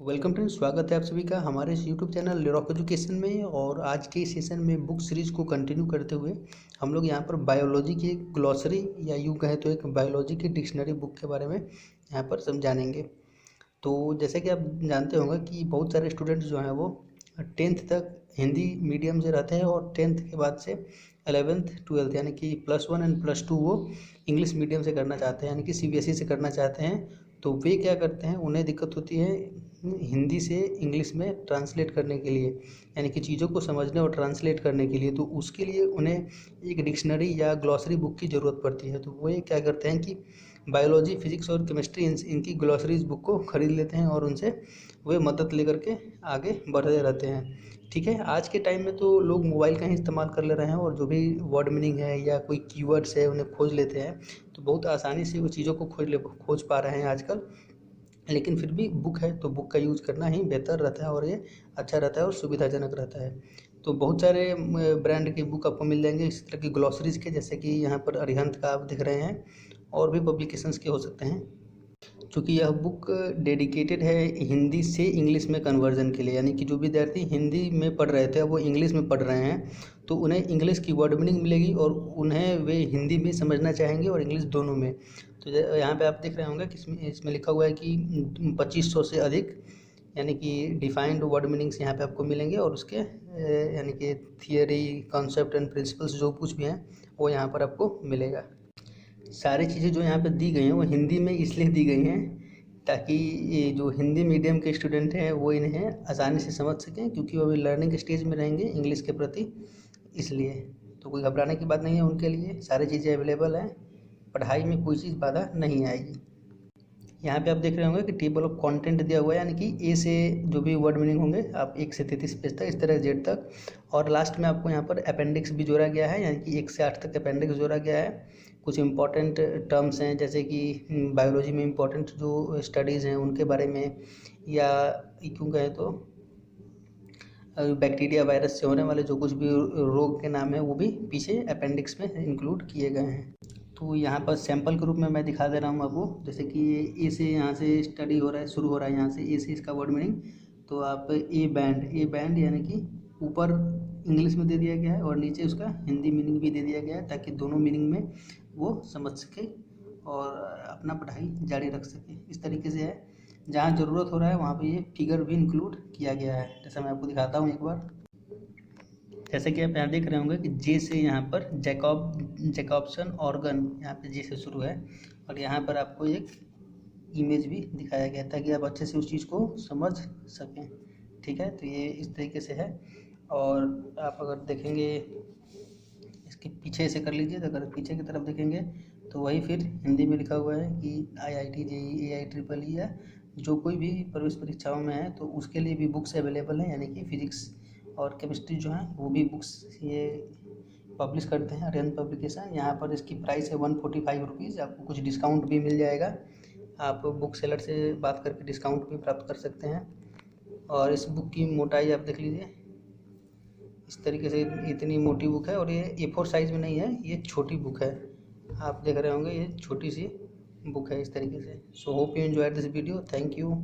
Welcome friends, स्वागत है आप सभी का हमारे इस यूट्यूब चैनल रॉक एजुकेशन में। और आज के सेशन में बुक सीरीज को कंटिन्यू करते हुए हम लोग यहाँ पर बायोलॉजी की एक ग्लॉसरी या यूँ कहें तो एक बायोलॉजी की डिक्शनरी बुक के बारे में यहाँ पर समझानेंगे। तो जैसे कि आप जानते होंगे कि बहुत सारे स्टूडेंट्स जो हैं वो 10th तक हिंदी मीडियम से रहते हैं और 10th के बाद से 11th 12th यानी कि +1 एंड +2 वो इंग्लिश मीडियम से करना चाहते हैं, यानी कि CBSE से करना चाहते हैं। तो वे क्या करते हैं, उन्हें दिक्कत होती है हिंदी से इंग्लिश में ट्रांसलेट करने के लिए, यानी कि चीज़ों को समझने और ट्रांसलेट करने के लिए। तो उसके लिए उन्हें एक डिक्शनरी या ग्लॉसरी बुक की ज़रूरत पड़ती है। तो वे क्या करते हैं कि बायोलॉजी, फिजिक्स और केमिस्ट्री इनकी ग्लॉसरीज बुक को ख़रीद लेते हैं और उनसे वे मदद लेकर के आगे बढ़ते रहते हैं। ठीक है, आज के टाइम में तो लोग मोबाइल का ही इस्तेमाल कर ले रहे हैं और जो भी वर्ड मीनिंग है या कोई कीवर्ड्स है उन्हें खोज लेते हैं। तो बहुत आसानी से वो चीज़ों को खोज पा रहे हैं आजकल। लेकिन फिर भी बुक है तो बुक का यूज़ करना ही बेहतर रहता है और ये अच्छा रहता है और सुविधाजनक रहता है। तो बहुत सारे ब्रांड की बुक आपको मिल जाएंगे इस तरह की ग्लॉसरीज़ के, जैसे कि यहाँ पर अरिहंत का आप दिख रहे हैं और भी पब्लिकेशंस के हो सकते हैं। चूँकि यह बुक डेडिकेटेड है हिंदी से इंग्लिश में कन्वर्जन के लिए, यानी कि जो विद्यार्थी हिंदी में पढ़ रहे थे वो इंग्लिश में पढ़ रहे हैं, तो उन्हें इंग्लिश की वर्ड मीनिंग मिलेगी और उन्हें वे हिंदी में समझना चाहेंगे और इंग्लिश दोनों में। तो यहाँ पे आप देख रहे होंगे कि इसमें लिखा हुआ है कि 2500 से अधिक यानी कि डिफाइंड वर्ड मीनिंग्स यहाँ पे आपको मिलेंगे और उसके यानी कि थियरी, कॉन्सेप्ट एंड प्रिंसिपल्स जो कुछ भी हैं वो यहाँ पर आपको मिलेगा। सारी चीज़ें जो यहाँ पे दी गई हैं वो हिंदी में इसलिए दी गई हैं ताकि ये जो हिंदी मीडियम के स्टूडेंट हैं वो इन्हें आसानी से समझ सकें, क्योंकि वो अभी लर्निंग स्टेज में रहेंगे इंग्लिश के प्रति, इसलिए। तो कोई घबराने की बात नहीं है उनके लिए, सारी चीज़ें अवेलेबल हैं, पढ़ाई में कोई चीज़ बाधा नहीं आएगी। यहाँ पे आप देख रहे होंगे कि टेबल ऑफ कंटेंट दिया हुआ है, यानी कि ए से जो भी वर्ड मीनिंग होंगे आप 1 से 33 पेज तक, इस तरह जेड तक। और लास्ट में आपको यहाँ पर अपेंडिक्स भी जोड़ा गया है, यानी कि 1 से 8 तक अपेंडिक्स जोड़ा गया है। कुछ इंपॉर्टेंट टर्म्स हैं जैसे कि बायोलॉजी में इंपॉर्टेंट जो स्टडीज़ हैं उनके बारे में, या क्यों कहें तो बैक्टीरिया वायरस से होने वाले जो कुछ भी रोग के नाम है वो भी पीछे अपेंडिक्स में इंक्लूड किए गए हैं। तो यहाँ पर सैंपल के रूप में मैं दिखा दे रहा हूँ आपको, जैसे कि ए से यहाँ से स्टडी हो रहा है, शुरू हो रहा है यहाँ से ए से इसका वर्ड मीनिंग। तो आप ए बैंड यानी कि ऊपर इंग्लिश में दे दिया गया है और नीचे उसका हिंदी मीनिंग भी दे दिया गया है, ताकि दोनों मीनिंग में वो समझ सके और अपना पढ़ाई जारी रख सके। इस तरीके से है, जहाँ ज़रूरत हो रहा है वहाँ पे ये फिगर भी इंक्लूड किया गया है। जैसा मैं आपको दिखाता हूँ एक बार, जैसे कि आप यहाँ देख रहे होंगे कि जे से यहाँ पर जैकॉब्सन ऑर्गन यहाँ पे जे से शुरू है और यहाँ पर आपको एक इमेज भी दिखाया गया ताकि आप अच्छे से उस चीज़ को समझ सकें। ठीक है, तो ये इस तरीके से है। और आप अगर देखेंगे इसके पीछे से कर लीजिए, तो अगर पीछे की तरफ देखेंगे तो वही फिर हिंदी में लिखा हुआ है कि IIT JEE AIEEE या जो कोई भी प्रवेश परीक्षाओं में है तो उसके लिए भी बुक्स अवेलेबल हैं, यानी कि फिजिक्स और केमिस्ट्री जो है वो भी बुक्स ये पब्लिश करते हैं अरिहंत पब्लिकेशन। यहाँ पर इसकी प्राइस है 145 रुपीज़, आपको कुछ डिस्काउंट भी मिल जाएगा, आप बुक सेलर से बात करके डिस्काउंट भी प्राप्त कर सकते हैं। और इस बुक की मोटाई आप देख लीजिए, इस तरीके से इतनी मोटी बुक है और ये A4 साइज़ में नहीं है, ये छोटी बुक है। आप देख रहे होंगे ये छोटी सी बुक है इस तरीके से। So hope you enjoyed this video, thank you.